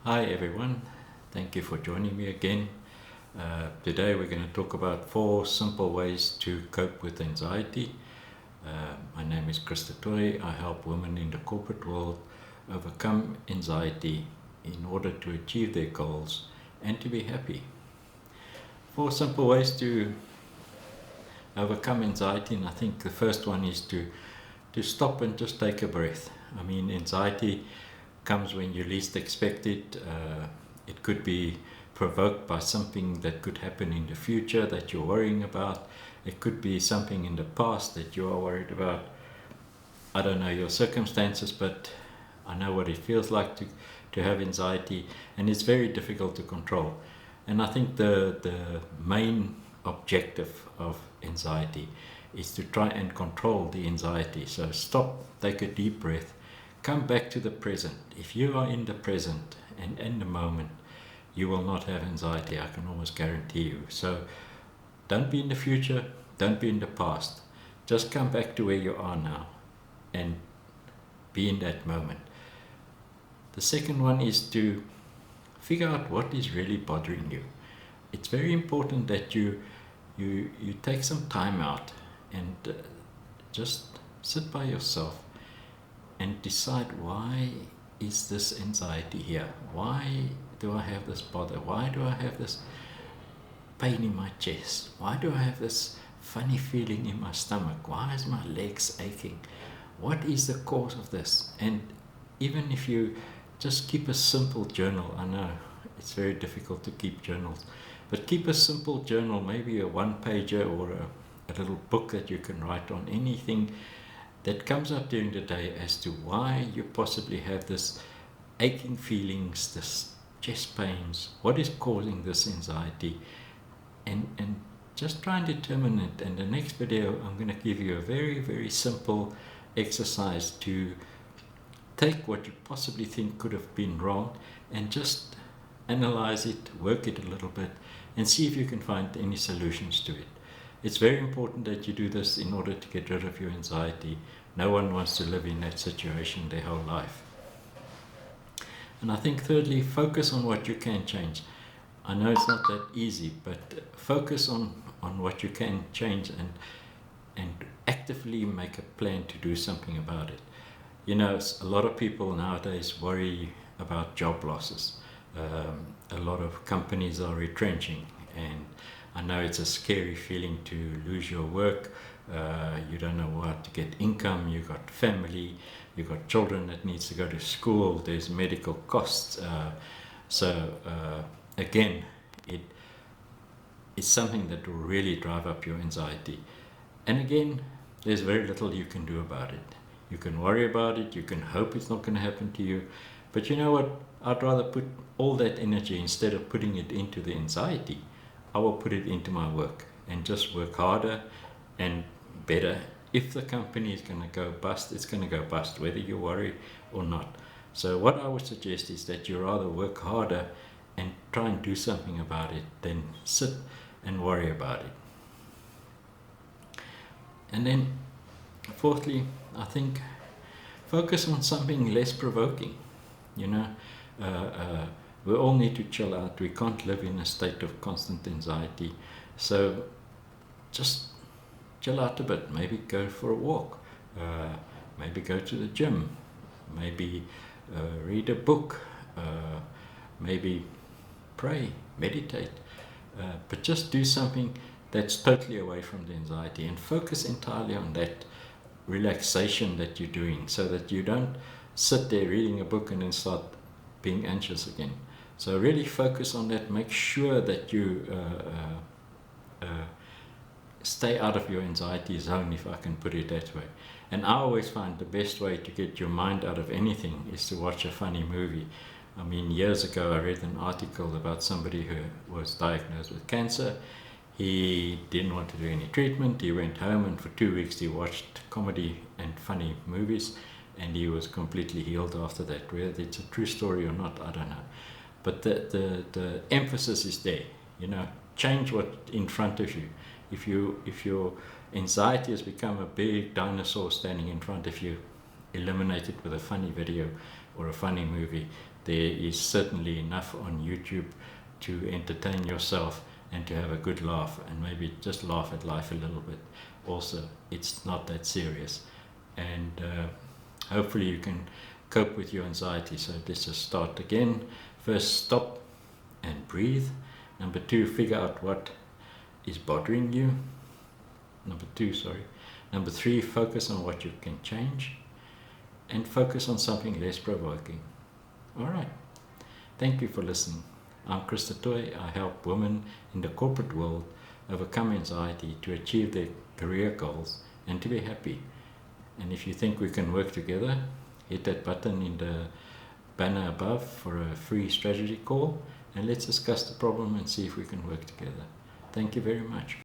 Hi everyone, thank you for joining me again. Today we're going to talk about 4 simple ways to cope with anxiety. My name is Toit. I help women in the corporate world overcome anxiety in order to achieve their goals and to be happy. 4 simple ways to overcome anxiety, and I think the first one is to stop and just take a breath. I mean, anxiety comes when you least expect it. It could be provoked by something that could happen in the future that you're worrying about. It could be something in the past that you are worried about. I don't know your circumstances, but I know what it feels like to have anxiety, and it's very difficult to control. And I think the main objective of anxiety is to try and control the anxiety. So stop, take a deep breath, come back to the present. If you are in the present and in the moment, you will not have anxiety, I can almost guarantee you. So don't be in the future, don't be in the past. Just come back to where you are now and be in that moment. The second one is to figure out what is really bothering you. It's very important that you take some time out and just sit by yourself and decide, why is this anxiety here? Why do I have this bother? Why do I have this pain in my chest? Why do I have this funny feeling in my stomach? Why is my legs aching? What is the cause of this? And even if you just keep a simple journal, I know it's very difficult to keep journals, but keep a simple journal, maybe a one-pager or a little book that you can write on anything that comes up during the day as to why you possibly have this aching feelings, this chest pains, what is causing this anxiety, and just try and determine it. And the next video I'm going to give you a very, very simple exercise to take what you possibly think could have been wrong and just analyze it, work it a little bit, and see if you can find any solutions to it. It's very important that you do this in order to get rid of your anxiety. No one wants to live in that situation their whole life. And I think thirdly, focus on what you can change. I know it's not that easy, but focus on what you can change and actively make a plan to do something about it. You know, a lot of people nowadays worry about job losses. A lot of companies are retrenching, and I know it's a scary feeling to lose your work. You don't know how to get income. You've got family, you've got children that needs to go to school, there's medical costs. Again, it's something that will really drive up your anxiety. And again, there's very little you can do about it. You can worry about it, you can hope it's not going to happen to you, but you know what? I'd rather put all that energy, instead of putting it into the anxiety, I will put it into my work and just work harder and better. If the company is going to go bust, it's going to go bust, whether you worry or not. So what I would suggest is that you rather work harder and try and do something about it than sit and worry about it. And then fourthly, I think focus on something less provoking. You know, we all need to chill out. We can't live in a state of constant anxiety. So just chill out a bit. Maybe go for a walk. Maybe go to the gym. Maybe read a book. Maybe pray, meditate. But just do something that's totally away from the anxiety and focus entirely on that relaxation that you're doing, so that you don't sit there reading a book and then start being anxious again. So really focus on that. Make sure that you stay out of your anxiety zone, if I can put it that way. And I always find the best way to get your mind out of anything is to watch a funny movie. I mean, years ago I read an article about somebody who was diagnosed with cancer. He didn't want to do any treatment. He went home, and for 2 weeks he watched comedy and funny movies, and he was completely healed after that. Whether it's a true story or not, I don't know. But the emphasis is there. You know, change what's in front of you. If your anxiety has become a big dinosaur standing in front of you, eliminate it with a funny video. or a funny movie. There is certainly enough on YouTube to entertain yourself and to have a good laugh, and maybe just laugh at life a little bit. Also, it's not that serious, and hopefully you can cope with your anxiety. So let's just start again. First, stop and breathe. Number 2, figure out what is bothering you. Number 3, focus on what you can change, and focus on something less provoking. All right. Thank you for listening. I'm Toit. I help women in the corporate world overcome anxiety to achieve their career goals and to be happy. And if you think we can work together, hit that button in the banner above for a free strategy call, and let's discuss the problem and see if we can work together. Thank you very much.